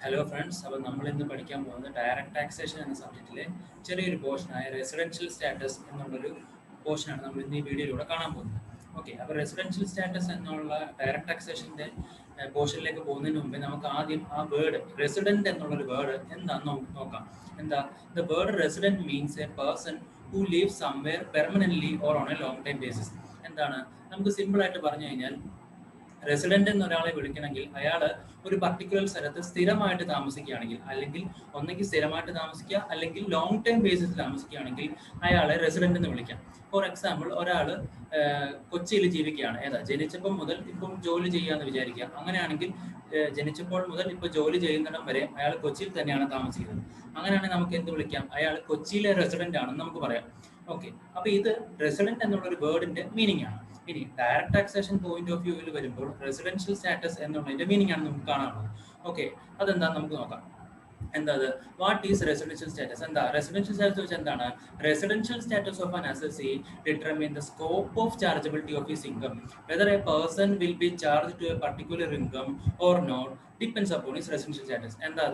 Hello friends, അപ്പോൾ നമ്മൾ ഇന്ന് പഠിക്കാൻ പോകുന്നത് ഡയറക്റ്റ് ടാക്സേഷൻ എന്ന സബ്ജക്റ്റിലെ ചെറിയൊരു പോർഷനായ റെസിഡൻഷ്യൽ സ്റ്റാറ്റസ് എന്നുള്ളൊരു പോർഷനാണ് നമ്മൾ ഇന്ന് ഈ വീഡിയോയിലൂടെ കാണാൻ പോകുന്നത്. ഓക്കെ, അപ്പോൾ റെസിഡൻഷ്യൽ സ്റ്റാറ്റസ് എന്നുള്ള ഡയറക്റ്റ് ടാക്സേഷൻ്റെ പോർഷനിലേക്ക് പോകുന്നതിന് മുമ്പേ നമുക്ക് ആദ്യം ആ വേർഡ് റെസിഡൻറ്റ് എന്നുള്ളൊരു വേർഡ് എന്താണെന്ന് നോക്കാം. എന്താ? The word resident means A person who leave somewhere permanently or on A long time basis. എന്താണ്? നമുക്ക് സിമ്പിളായിട്ട് പറഞ്ഞു കഴിഞ്ഞാൽ റെസിഡന്റ് എന്ന് ഒരാളെ വിളിക്കണമെങ്കിൽ അയാൾ ഒരു പർട്ടിക്കുലർ സ്ഥലത്ത് സ്ഥിരമായിട്ട് താമസിക്കുകയാണെങ്കിൽ, അല്ലെങ്കിൽ ഒന്നെങ്കിൽ സ്ഥിരമായിട്ട് താമസിക്കുക അല്ലെങ്കിൽ ലോങ് ടൈം ബേസിസിൽ താമസിക്കുകയാണെങ്കിൽ അയാളെ റെസിഡന്റ് എന്ന് വിളിക്കാം. ഫോർ എക്സാമ്പിൾ, ഒരാൾ കൊച്ചിയിൽ ജീവിക്കുകയാണ്. ജനിച്ചപ്പോൾ മുതൽ ഇപ്പം ജോലി ചെയ്യാന്ന് വിചാരിക്കുക. അങ്ങനെയാണെങ്കിൽ ജനിച്ചപ്പോൾ മുതൽ ഇപ്പോൾ ജോലി ചെയ്യുന്നിടം വരെ അയാൾ കൊച്ചിയിൽ തന്നെയാണ് താമസിക്കുന്നത്. അങ്ങനെയാണെങ്കിൽ നമുക്ക് എന്ത് വിളിക്കാം? അയാൾ കൊച്ചിയിലെ റെസിഡന്റ് ആണെന്ന് നമുക്ക് പറയാം. ഓക്കെ, അപ്പൊ ഇത് റെസിഡന്റ് എന്നുള്ള ഒരു വേർഡിന്റെ മീനിങ് ആണ്. ഇനി ഡയറക്റ്റ് ടാക്സേഷൻ പോയിന്റ് ഓഫ് വ്യൂവിൽ വരുമ്പോൾ റെസിഡൻഷ്യൽ സ്റ്റാറ്റസ് എന്നുള്ളതിന്റെ മീനിങ് ആണ് നമുക്ക് കാണാനുള്ളത്. ഓക്കെ, അതെന്താന്ന് നമുക്ക് നോക്കാം. എന്താ? What is residential status? എന്താ റെസിഡൻഷ്യൽ സ്റ്റാറ്റസ് വെച്ചാൽ എന്താണ്? Residential status of an assessee determine the scope of chargeability of his income. Whether a person will be charge to a particular income or not depends upon his residential status. എന്താ?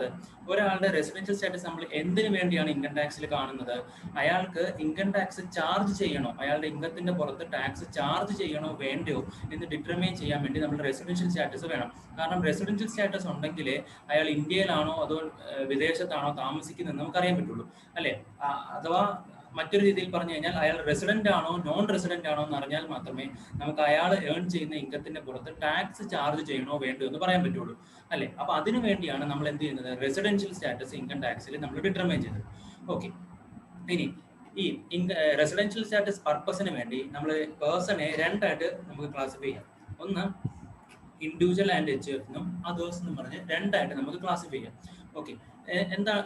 ഒരാളുടെ residential status നമ്മൾ എന്തിനു വേണ്ടിയാണ് income ടാക്സിൽ കാണുന്നത്? അയാൾക്ക് income tax charge ചെയ്യണോ, അയാളുടെ ഇൻകത്തിന്റെ പുറത്ത് ടാക്സ് ചാർജ് ചെയ്യണോ വേണ്ടയോ എന്ന് ഡിറ്റർമൈൻ ചെയ്യാൻ വേണ്ടി നമ്മൾ റെസിഡൻഷ്യൽ സ്റ്റാറ്റസ് വേണം. കാരണം റെസിഡൻഷ്യൽ സ്റ്റാറ്റസ് ഉണ്ടെങ്കിലേ അയാൾ ഇന്ത്യയിലാണോ അതോ വിദേശത്താണോ താമസിക്കുന്നതെന്ന് നമുക്കറിയാൻ പറ്റുള്ളൂ, അല്ലെ? അഥവാ മറ്റൊരു രീതിയിൽ പറഞ്ഞു കഴിഞ്ഞാൽ അയാൾ റെസിഡന്റ് ആണോ നോൺ റെസിഡന്റ് ആണോ എന്ന് അറിഞ്ഞാൽ മാത്രമേ നമുക്ക് അയാൾ ഏൺ ചെയ്യുന്ന ഇൻകത്തിന്റെ പുറത്ത് ടാക്സ് ചാർജ് ചെയ്യണോ വേണ്ടോ എന്ന് പറയാൻ പറ്റുള്ളൂ, അല്ലെ? അപ്പൊ അതിനു വേണ്ടിയാണ് നമ്മൾ എന്ത് ചെയ്യുന്നത്? റെസിഡൻഷ്യൽ സ്റ്റാറ്റസ് ഇൻകം ടാക്സിൽ നമ്മൾ ഡിറ്റർമൈൻ ചെയ്തത്. ഓക്കെ, ഇനി ഈ റെസിഡൻഷ്യൽ സ്റ്റാറ്റസ് പർപ്പസിന് വേണ്ടി നമ്മൾ പേഴ്സണെ രണ്ടായിട്ട് നമുക്ക് ക്ലാസിഫൈ ചെയ്യാം. ഒന്ന് ഇൻഡിവിജ്വൽ ആൻഡ് HUF എന്നും അതേഴ്സ് എന്നും പറഞ്ഞ് രണ്ടായിട്ട് നമുക്ക് ക്ലാസിഫൈ ചെയ്യാം. ഓക്കെ,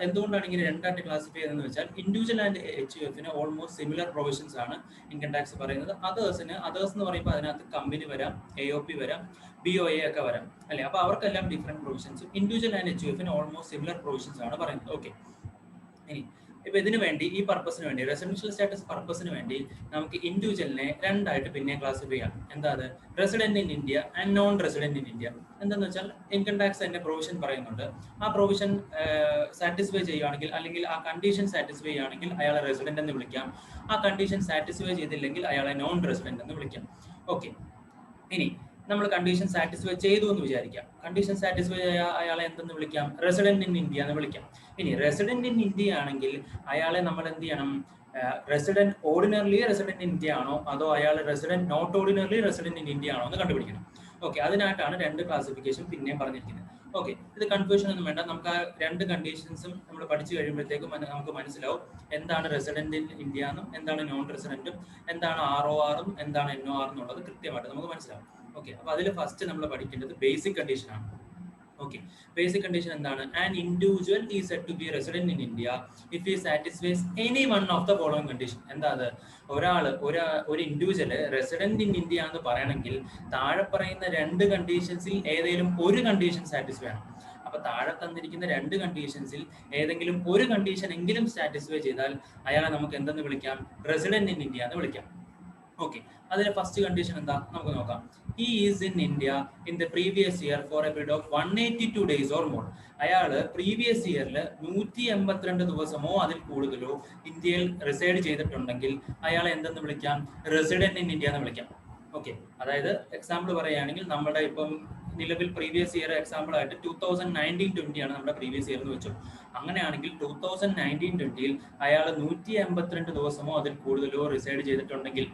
എന്തുകൊണ്ടാണ് ഇങ്ങനെ രണ്ടായിട്ട് ക്ലാസിഫൈ ചെയ്തതെന്ന് വെച്ചാൽ individual and HUF almost similar provisions ആണ് ഇൻകം ടാക്സ് പറയുന്നത്. അതേഴ്സ് എന്ന് പറയുമ്പോൾ അതിനകത്ത് കമ്പനി വരാം, AOP വരാം, BOA ഒക്കെ വരാം, അല്ലെ? അപ്പൊ അവർക്കെല്ലാം ഡിഫറെന്റ് പ്രൊവിഷൻസും individual and HUF almost similar provisions ആണ് പറയുന്നത്. ഓക്കെ, ഇനി ഇപ്പൊ ഇതിനു വേണ്ടി ഈ പർപ്പസിന് വേണ്ടി റെസിഡൻഷ്യൽ സ്റ്റാറ്റസ് പർപ്പസിന് വേണ്ടി നമുക്ക് ഇൻഡിവിജ്വലിനെ രണ്ടായിട്ട് പിന്നെ ക്ലാസിഫൈ ചെയ്യാം. എന്താ? Resident in India and non resident in India. എന്താന്ന് വെച്ചാൽ ഇൻകം ടാക്സ് തന്നെ പ്രൊവിഷൻ പറയുന്നുണ്ട്. ആ പ്രൊവിഷൻ സാറ്റിസ്ഫൈ ചെയ്യുകയാണെങ്കിൽ, അല്ലെങ്കിൽ ആ കണ്ടീഷൻ സാറ്റിസ്ഫൈ ചെയ്യുകയാണെങ്കിൽ അയാളെ റെസിഡന്റ് എന്ന് വിളിക്കാം. ആ കണ്ടീഷൻ സാറ്റിസ്ഫൈ ചെയ്തില്ലെങ്കിൽ അയാളെ നോൺ റെസിഡന്റ് എന്ന് വിളിക്കാം. ഓക്കെ, ഇനി നമ്മൾ കണ്ടീഷൻ സാറ്റിസ്ഫൈ ചെയ്തു എന്ന് വിചാരിക്കാം. കണ്ടീഷൻ സാറ്റിസ്ഫൈ ചെയ്യാൻ അയാളെ എന്തെന്ന് വിളിക്കാം? റെസിഡന്റ് ഇൻ ഇന്ത്യ എന്ന് വിളിക്കാം. ഇനി റെസിഡന്റ് ഇൻ ഇന്ത്യ ആണെങ്കിൽ അയാളെ നമ്മൾ എന്ത് ചെയ്യണം? Resident ordinarily resident in India ആണോ അതോ അയാൾ resident not ordinarily resident in India ആണോ എന്ന് കണ്ടുപിടിക്കണം. ഓക്കെ, അതിനായിട്ടാണ് രണ്ട് ക്ലാസിഫിക്കേഷൻ പിന്നെയും പറഞ്ഞിരിക്കുന്നത്. ഓക്കെ, ഇത് കൺഫ്യൂഷൻ ഒന്നും വേണ്ട. നമുക്ക് ആ രണ്ട് കണ്ടീഷൻസും നമ്മൾ പഠിച്ചു കഴിയുമ്പോഴത്തേക്കും നമുക്ക് മനസ്സിലാവും എന്താണ് റെസിഡന്റ് ഇൻ ഇന്ത്യ എന്നും എന്താണ് നോൺ റെസിഡന്റും, എന്താണ് ROR എന്താണ് NOR എന്നുള്ളത് കൃത്യമായിട്ട് നമുക്ക് മനസ്സിലാവും. ഓക്കെ, അപ്പൊ അതിൽ ഫസ്റ്റ് നമ്മൾ പഠിക്കേണ്ടത് ബേസിക് കണ്ടീഷൻ ആണ്. ഓക്കെ, ബേസിക് കണ്ടീഷൻ എന്താണ്? An individual is said to be resident in India if he satisfies any one of the following condition. എന്താ? ഒരു ഇൻഡിവിജ്വല് റെസിഡന്റ് ഇൻ ഇന്ത്യ എന്ന് പറയണമെങ്കിൽ താഴെ പറയുന്ന രണ്ട് കണ്ടീഷൻസിൽ ഏതെങ്കിലും ഒരു കണ്ടീഷൻ സാറ്റിസ്ഫൈ ആണ്. അപ്പൊ താഴെ തന്നിരിക്കുന്ന രണ്ട് കണ്ടീഷൻസിൽ ഏതെങ്കിലും ഒരു കണ്ടീഷൻ എങ്കിലും സാറ്റിസ്ഫൈ ചെയ്താൽ അയാളെ നമുക്ക് എന്തെന്ന് വിളിക്കാം? റെസിഡന്റ് ഇൻ ഇന്ത്യ എന്ന് വിളിക്കാം. ഓക്കെ, അതിലെ ഫസ്റ്റ് കണ്ടീഷൻ എന്താ നമുക്ക് നോക്കാം. He is in India in the previous year for a period of 182 days or more. അയാള് പ്രീവിയസ് ഇയറിൽ 182 ദിവസമോ അതിൽ കൂടുതലോ ഇന്ത്യയിൽ റിസൈഡ് ചെയ്തിട്ടുണ്ടെങ്കിൽ അയാളെ എന്തെന്ന് വിളിക്കാം? റെസിഡന്റ് ഇൻ ഇന്ത്യ എന്ന് വിളിക്കാം. ഓക്കെ, അതായത് എക്സാമ്പിൾ പറയുകയാണെങ്കിൽ നമ്മുടെ ഇപ്പം നിലവിൽ പ്രീവിയസ് ഇയർ എക്സാമ്പിൾ ആയിട്ട് 2019-20 ആണ് നമ്മുടെ പ്രീവിയസ് ഇയർ എന്ന് വെച്ചു. അങ്ങനെയാണെങ്കിൽ 2019-20 അയാൾ 182 ദിവസമോ അതിൽ കൂടുതലോ റിസൈഡ് ചെയ്തിട്ടുണ്ടെങ്കിൽ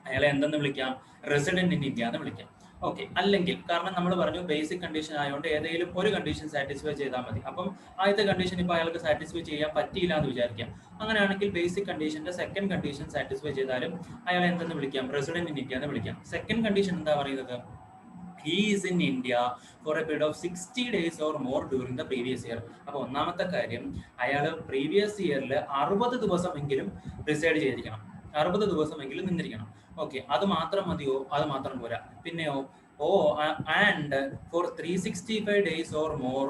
അയാളെ എന്തെന്ന് വിളിക്കാം? റെസിഡന്റ് ഇൻ ഇന്ത്യ എന്ന് വിളിക്കാം. ഓക്കെ, അല്ലെങ്കിൽ കാരണം നമ്മൾ പറഞ്ഞു ബേസിക് കണ്ടീഷൻ ആയതുകൊണ്ട് ഏതെങ്കിലും ഒരു കണ്ടീഷൻ സാറ്റിസ്ഫൈ ചെയ്താൽ മതി. അപ്പം ആദ്യത്തെ കണ്ടീഷൻ ഇപ്പൊ അയാൾക്ക് സാറ്റിസ്ഫൈ ചെയ്യാൻ പറ്റിയില്ല എന്ന് വിചാരിക്കാം. അങ്ങനെയാണെങ്കിൽ ബേസിക് കണ്ടീഷന്റെ സെക്കൻഡ് കണ്ടീഷൻ സാറ്റിസ്ഫൈ ചെയ്താലും അയാളെ എന്തെന്ന് വിളിക്കാം? റെസിഡന്റ് ഇൻ ഇന്ത്യ എന്ന് വിളിക്കാം. സെക്കൻഡ് കണ്ടീഷൻ എന്താ പറയുന്നത്? He is in India for a period of 60 days or more during the previous year. അപ്പോൾ ഒന്നാമത്തെ കാര്യം അയാൾ പ്രീവിയസ് ഇയറിൽ 60 ദിവസമെങ്കിലും റിസൈഡ് ചെയ്തിരിക്കണം, 60 ദിവസമെങ്കിലും നിന്നിരിക്കണം. ഓക്കെ, അത് മാത്രം മതിയോ? അത് മാത്രം പോരാ. പിന്നെയോ? And for 365 days or more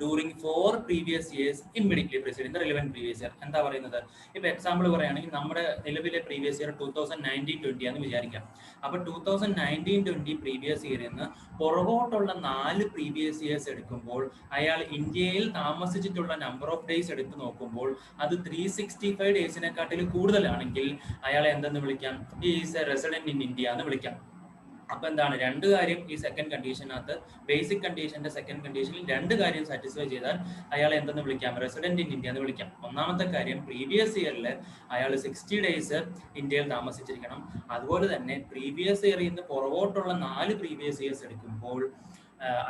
during 4 previous years immediately preceding the relevant previous year. എന്താ പറയുന്നത്? ഇപ്പൊ എക്സാമ്പിൾ പറയുകയാണെങ്കിൽ നമ്മുടെ നിലവിലെ പ്രീവിയസ് ഇയർ 2019-20 ആണെന്ന് വിചാരിക്കാം. അപ്പൊ 2019-20 പ്രീവിയസ് ഇയറിൽ നിന്ന് പുറകോട്ടുള്ള 4 പ്രീവിയസ് ഇയേഴ്സ് എടുക്കുമ്പോൾ അയാൾ ഇന്ത്യയിൽ താമസിച്ചിട്ടുള്ള നമ്പർ ഓഫ് ഡേയ്സ് എടുത്ത് നോക്കുമ്പോൾ അത് 365 ഡേയ്സിനെക്കാട്ടിൽ കൂടുതലാണെങ്കിൽ അയാളെ എന്തെന്ന് വിളിക്കാം? Is A resident in India എന്ന് വിളിക്കാം. അപ്പൊ എന്താണ്? രണ്ട് കാര്യം ഈ സെക്കൻഡ് കണ്ടീഷനകത്ത്, ബേസിക് കണ്ടീഷന്റെ സെക്കൻഡ് കണ്ടീഷനിൽ രണ്ട് കാര്യം സാറ്റിസ്ഫൈ ചെയ്താൽ അയാളെ എന്തെന്ന് വിളിക്കാം? റെസിഡന്റ് ഇൻ ഇന്ത്യ എന്ന് വിളിക്കാം. ഒന്നാമത്തെ കാര്യം, പ്രീവിയസ് ഇയറിൽ അയാൾ 60 ഡേയ്സ് ഇന്ത്യയിൽ താമസിച്ചിരിക്കണം. അതുപോലെ തന്നെ പ്രീവിയസ് ഇയറിൽ നിന്ന് പുറകോട്ടുള്ള 4 പ്രീവിയസ് ഇയേഴ്സ് എടുക്കുമ്പോൾ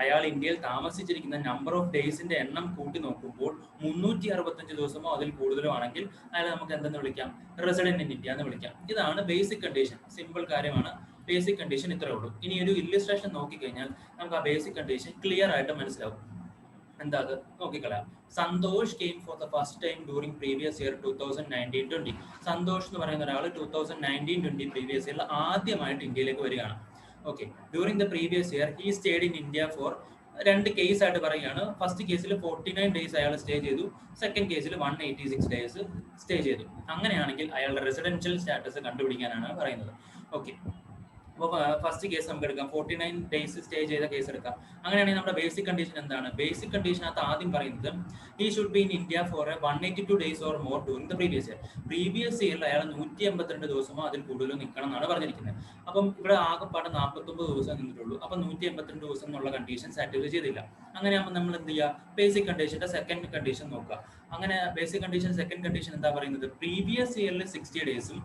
അയാൾ ഇന്ത്യയിൽ താമസിച്ചിരിക്കുന്ന നമ്പർ ഓഫ് ഡേയ്സിന്റെ എണ്ണം കൂട്ടി നോക്കുമ്പോൾ 365 ദിവസമോ അതിൽ കൂടുതലോ ആണെങ്കിൽ അയാളെ നമുക്ക് എന്തെന്ന് വിളിക്കാം? റെസിഡന്റ് ഇൻ ഇന്ത്യ എന്ന് വിളിക്കാം. ഇതാണ് ബേസിക് കണ്ടീഷൻ. സിമ്പിൾ കാര്യമാണ്. ബേസിക് കണ്ടീഷൻ ഇത്രേ ഉള്ളൂ. ഇനി ഒരു ഇല്ലുസ്ട്രേഷൻ നോക്കിക്കഴിഞ്ഞാൽ നമുക്ക് ആ ബേസിക് കണ്ടീഷൻ ക്ലിയർ ആയിട്ട് മനസ്സിലാവും. എന്താ അത്? നോക്കിക്കളയാം. Santosh came for the first time during previous year 2019-20. Santosh എന്ന് പറയുന്ന ഒരാൾ 2019-20 പ്രീവിയസ് ഇയറിൽ ആദ്യമായിട്ട് ഇന്ത്യയിലേക്ക് വരികയാണ്. Okay, during the previous year he stayed in India for, രണ്ട് കേസ് ആയിട്ട് പറയുകയാണ്. ഫസ്റ്റ് കേസിൽ 49 ഡേയ്സ് അയാൾ സ്റ്റേ ചെയ്തു, സെക്കൻഡ് കേസിൽ 186 ഡേയ്സ് സ്റ്റേ ചെയ്തു. അങ്ങനെയാണെങ്കിൽ അയാളുടെ റെസിഡൻഷ്യൽ സ്റ്റാറ്റസ് കണ്ടുപിടിക്കാനാണ് പറയുന്നത്. ഓക്കെ, അപ്പോൾ ഫസ്റ്റ് കേസ് നമുക്ക് എടുക്കാം. 49 ഡേയ്സ് സ്റ്റേ ചെയ്ത കേസ് എടുക്കാം. അങ്ങനെയാണെങ്കിൽ നമ്മുടെ ബേസിക് കണ്ടീഷൻ എന്താണ്? ബേസിക് കണ്ടീഷനകത്ത് ആദ്യം പറയുന്നത് he should be in India four 182 days or more during the previous year. Previous ഇയറിൽ അയാൾ 182 ദിവസമോ അതിൽ കൂടുതലോ നിൽക്കണം എന്നാണ് പറഞ്ഞിരിക്കുന്നത്. അപ്പം ഇവിടെ ആകെപ്പാടെ 49 ദിവസം നിന്നിട്ടുള്ളൂ. അപ്പം 182 ദിവസം എന്നുള്ള കണ്ടീഷൻ സാറ്റിസ്ഫൈ ചെയ്തില്ല. അങ്ങനെയാകുമ്പോൾ നമ്മൾ എന്ത് ചെയ്യുക? ബേസിക് കണ്ടീഷന്റെ സെക്കൻഡ് കണ്ടീഷൻ നോക്കുക. അങ്ങനെ ബേസിക് കണ്ടീഷൻ സെക്കൻഡ് കണ്ടീഷൻ എന്താ പറയുന്നത്? പ്രീവിയസ് ഇയറിൽ 60 ഡേയ്സും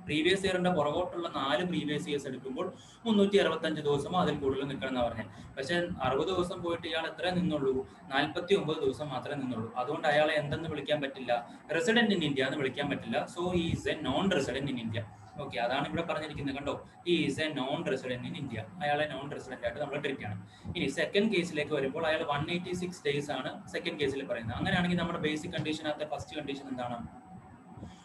പ്രീവിയസ് ഇയറിന്റെ പുറകോട്ടുള്ള 4 പ്രീവിയസ് ഇയേഴ്സ് എടുക്കുമ്പോൾ 365 ദിവസമോ അതിൽ കൂടുതൽ നിൽക്കണം എന്നാ പറഞ്ഞത്. പക്ഷെ 60 ദിവസം പോയിട്ട് ഇയാൾ എത്ര നിന്നുള്ളൂ? 49 ദിവസം മാത്രമേ നിന്നുള്ളൂ. അതുകൊണ്ട് അയാളെ എന്തെന്ന് വിളിക്കാൻ പറ്റില്ല? റെസിഡന്റ് ഇൻ ഇന്ത്യ എന്ന് വിളിക്കാൻ പറ്റില്ല. So he is A non resident in India. Okay, അതാണ് ഇവിടെ പറഞ്ഞിരിക്കുന്നത്. കണ്ടോ, he is A non resident in India. അയാളെ നോൺ റെസിഡന്റ് ആയിട്ട് നമ്മൾ ട്രീറ്റ് ചെയ്യണം. ഇനി സെക്കൻഡ് കേസിലേക്ക് വരുമ്പോൾ അയാൾ 186 ഡേയ്സ് ആണ് സെക്കൻഡ് കേസിൽ പറയുന്നത്. അങ്ങനെയാണെങ്കിൽ നമ്മുടെ ബേസിക് കണ്ടീഷനകത്തെ ഫസ്റ്റ് കണ്ടീഷൻ എന്താണ്?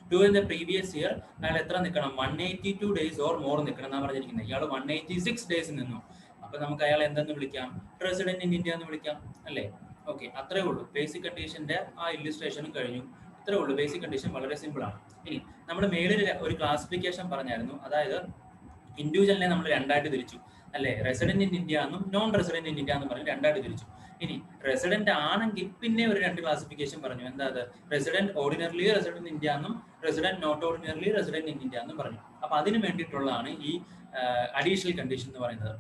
ഡ്യൂറിംഗ് ദ പ്രീവിയസ് ഇയർ അയാൾ എത്ര നിൽക്കണം? 182 ഡേയ്സ് ഓർ മോർ നിൽക്കണം എന്നാണ് പറഞ്ഞിരിക്കുന്നത്. ഇയാൾ 186 ഡേയ്സ് നിന്നു. അപ്പൊ നമുക്ക് അയാൾ എന്തെന്ന് വിളിക്കാം? റെസിഡന്റ് ഇൻ ഇന്ത്യ എന്ന് വിളിക്കാം, അല്ലേ? ഓക്കെ, അത്രേ ഉള്ളൂ. ബേസിക് കണ്ടീഷന്റെ ആ ഇല്ലുസ്ട്രേഷനും കഴിഞ്ഞു. ഇത്രേ ഉള്ളൂ. ബേസിക് കണ്ടീഷൻ വളരെ സിമ്പിൾ ആണ്. ഇനി നമ്മുടെ മേളിൽ ഒരു ക്ലാസിഫിക്കേഷൻ പറഞ്ഞായിരുന്നു. അതായത് ഇൻഡിവിജ്വലിനെ നമ്മൾ രണ്ടായിട്ട് തിരിച്ചു, അല്ലെ? റെസിഡന്റ് ഇൻ ഇന്ത്യ എന്നും നോൺ റെസിഡന്റ് ഇൻ ഇന്ത്യ എന്ന് പറഞ്ഞ് രണ്ടായിട്ട് തിരിച്ചു. ഇനി റെസിഡന്റ് ആണെങ്കിൽ പിന്നെ ഒരു രണ്ട് ക്ലാസിഫിക്കേഷൻ പറഞ്ഞു. എന്താ അത്? റെസിഡന്റ് ഓർഡിനറിലി റെസിഡന്റ് ഇന്ത്യ എന്നും resident not ordinarily resident in India എന്നും പറഞ്ഞു. അപ്പൊ അതിന് വേണ്ടിയിട്ടുള്ളതാണ് ഈ അഡീഷണൽ കണ്ടീഷൻ എന്ന് പറയുന്നത്.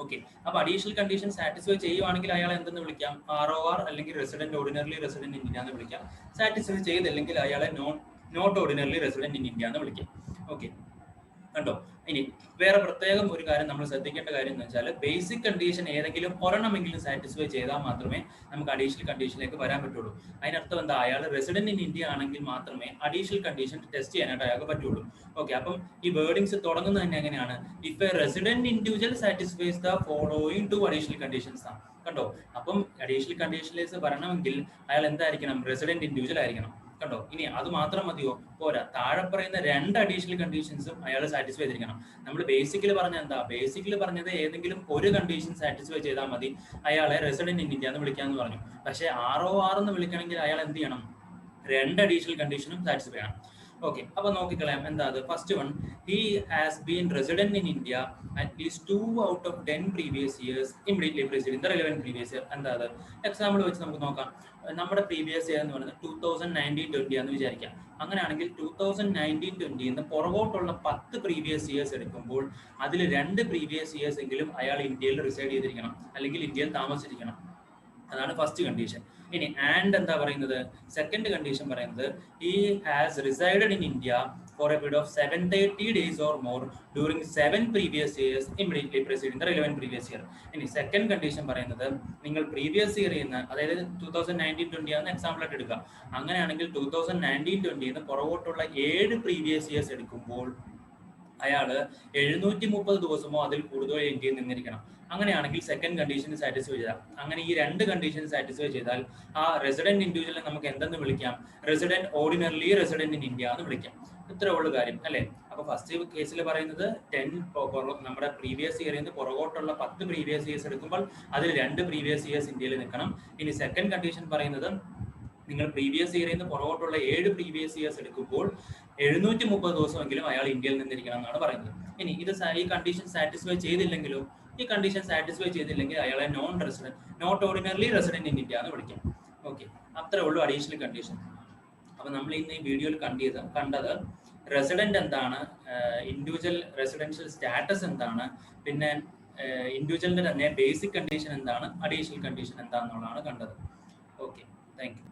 ഓക്കെ, അപ്പൊ അഡീഷണൽ കണ്ടീഷൻ സാറ്റിസ്ഫൈ ചെയ്യുവാണെങ്കിൽ അയാൾ എന്തെന്ന് വിളിക്കാം? ROR അല്ലെങ്കിൽ resident ordinarily resident in India എന്ന് വിളിക്കാം. സാറ്റിസ്ഫൈ ചെയ്തില്ലെങ്കിൽ അയാളെ not ordinarily resident in India എന്ന് വിളിക്കാം. ഓക്കെ, കണ്ടോ? ഇനി വേറെ പ്രത്യേകം ഒരു കാര്യം നമ്മൾ ശ്രദ്ധിക്കേണ്ട കാര്യം എന്ന് വെച്ചാൽ ബേസിക് കണ്ടീഷൻ ഏതെങ്കിലും ഒരെണ്ണമെങ്കിലും സാറ്റിസ്ഫൈ ചെയ്താൽ മാത്രമേ നമുക്ക് അഡീഷണൽ കണ്ടീഷനിലേക്ക് വരാൻ പറ്റുള്ളൂ. അതിനർത്ഥം എന്താ? അയാൾ റെസിഡന്റ് ഇൻ ഇന്ത്യ ആണെങ്കിൽ മാത്രമേ അഡീഷണൽ കണ്ടീഷൻ ടെസ്റ്റ് ചെയ്യാനായിട്ട് അയാൾക്ക് പറ്റുള്ളൂ. ഓക്കെ, അപ്പം ഈ വേർഡിങ്സ് തുടങ്ങുന്നത് തന്നെ എങ്ങനെയാണ്? If A resident individual satisfies the following 2 additional conditions ആണ്. കണ്ടോ? അപ്പം അഡീഷണൽ കണ്ടീഷനിലേക്ക് വരണമെങ്കിൽ അയാൾ എന്തായിരിക്കണം? റെസിഡന്റ് ഇൻഡിവിജ്വൽ ആയിരിക്കണം. കണ്ടോ? ഇനി അത് മാത്രം മതിയോ? പോരാ. താഴെ പറയുന്ന 2 അഡീഷണൽ കണ്ടീഷൻസും അയാൾ സാറ്റിസ്ഫൈ ചെയ്തിരിക്കണം. നമ്മൾ ബേസിക്കലി പറഞ്ഞ എന്താ? ബേസിക്കലി പറഞ്ഞത് ഏതെങ്കിലും ഒരു കണ്ടീഷൻ സാറ്റിസ്ഫൈ ചെയ്താൽ മതി അയാളെ റെസിഡന്റ് ഇൻ ഇന്ത്യ എന്ന് വിളിക്കാന്ന് പറഞ്ഞു. പക്ഷേ ROR എന്ന് വിളിക്കണമെങ്കിൽ അയാൾ എന്ത് ചെയ്യണം? 2 അഡീഷണൽ കണ്ടീഷനും സാറ്റിസ്ഫൈ ചെയ്യണം. ഓക്കെ, അപ്പൊ നോക്കിക്കളയാം. എന്താ അത്? First one, he has been resident in India at least 2 out of 10 previous years immediately preceding the relevant previous year. എന്താ അത്? എക്സാമ്പിൾ വെച്ച് നമുക്ക് നോക്കാം. നമ്മുടെ പ്രീവിയസ് ഇയർ എന്ന് പറയുന്നത് 2019-20 എന്ന് വിചാരിക്കാം. അങ്ങനെയാണെങ്കിൽ 2019-20 പുറകോട്ടുള്ള 10 പ്രീവിയസ് ഇയേഴ്സ് എടുക്കുമ്പോൾ അതിൽ 2 പ്രീവിയസ് ഇയേഴ്സ് എങ്കിലും അയാൾ ഇന്ത്യയിൽ റിസൈഡ് ചെയ്തിരിക്കണം, അല്ലെങ്കിൽ ഇന്ത്യയിൽ താമസിച്ചിരിക്കണം. അതാണ് ഫസ്റ്റ് കണ്ടീഷൻ. ഇനി ആൻഡ് എന്താ പറയുന്നത്? സെക്കൻഡ് കണ്ടീഷൻ പറയുന്നത് he has resided in India four a period of 730 days or more during 7 previous years immediately preceding the relevant previous year. ഇനി സെക്കൻഡ് കണ്ടീഷൻ പറയുന്നത് നിങ്ങൾ പ്രീവിയസ് ഇയറിൽ നിന്ന്, അതായത് 2019-20 ആണ് എക്സാമ്പിൾ ആയിട്ട് എടുക്കുക. അങ്ങനെയാണെങ്കിൽ 2019-20 പുറകോട്ടുള്ള 7 പ്രീവിയസ് ഇയേഴ്സ് എടുക്കുമ്പോൾ അയാള് 730 ദിവസമോ അതിൽ കൂടുതലോ ഇന്ത്യയിൽ നിന്നിരിക്കണം. അങ്ങനെയാണെങ്കിൽ സെക്കൻഡ് കണ്ടീഷൻ സാറ്റിസ്ഫൈ ചെയ്താൽ, അങ്ങനെ ഈ 2 കണ്ടീഷൻ സാറ്റിസ്ഫൈ ചെയ്താൽ ആ റെസിഡന്റ് ഇൻഡിവിജ്വലിനെ നമുക്ക് എന്തെന്ന് വിളിക്കാം? Resident ordinarily resident in India എന്ന് വിളിക്കാം. ഇത്ര ഉള്ള കാര്യം, അല്ലെ? അപ്പൊ അപ്പോൾ ഫസ്റ്റ് കേസിൽ പറയുന്നത് 10 നമ്മുടെ പ്രീവിയസ് ഇയറിൽ നിന്ന് പുറകോട്ടുള്ള 10 പ്രീവിയസ് ഇയേഴ്സ് എടുക്കുമ്പോൾ അതിൽ 2 പ്രീവിയസ് ഇയേഴ്സ് ഇന്ത്യയിൽ നിൽക്കണം. ഇനി സെക്കൻഡ് കണ്ടീഷൻ പറയുന്നത് നിങ്ങൾ പ്രീവിയസ് ഇയറിൽ നിന്ന് പുറകോട്ടുള്ള 7 പ്രീവിയസ് ഇയേഴ്സ് എടുക്കുമ്പോൾ 730 ദിവസമെങ്കിലും അയാൾ ഇന്ത്യയിൽ നിന്നിരിക്കണം എന്നാണ് പറയുന്നത്. ഇനി ഇത് ഈ കണ്ടീഷൻ സാറ്റിസ്ഫൈ ചെയ്തില്ലെങ്കിലോ, ഈ കണ്ടീഷൻ സാറ്റിസ്ഫൈ ചെയ്തില്ലെങ്കിൽ അയാളെ not ordinarily resident in India എന്ന് വിളിക്കാം. ഓക്കെ, അത്രേ ഉള്ളൂ അഡീഷണൽ കണ്ടീഷൻ. അപ്പൊ നമ്മൾ ഇന്ന് ഈ വീഡിയോയിൽ കണ്ടത് റെസിഡന്റ് എന്താണ്, ഇൻഡിവിജ്വൽ റെസിഡൻഷ്യൽ സ്റ്റാറ്റസ് എന്താണ്, പിന്നെ ഇൻഡിവിജ്വലിന്റെ തന്നെ ബേസിക് കണ്ടീഷൻ എന്താണ്, അഡീഷണൽ കണ്ടീഷൻ എന്താണെന്നുള്ളതാണ് കണ്ടത്. Okay, thank you.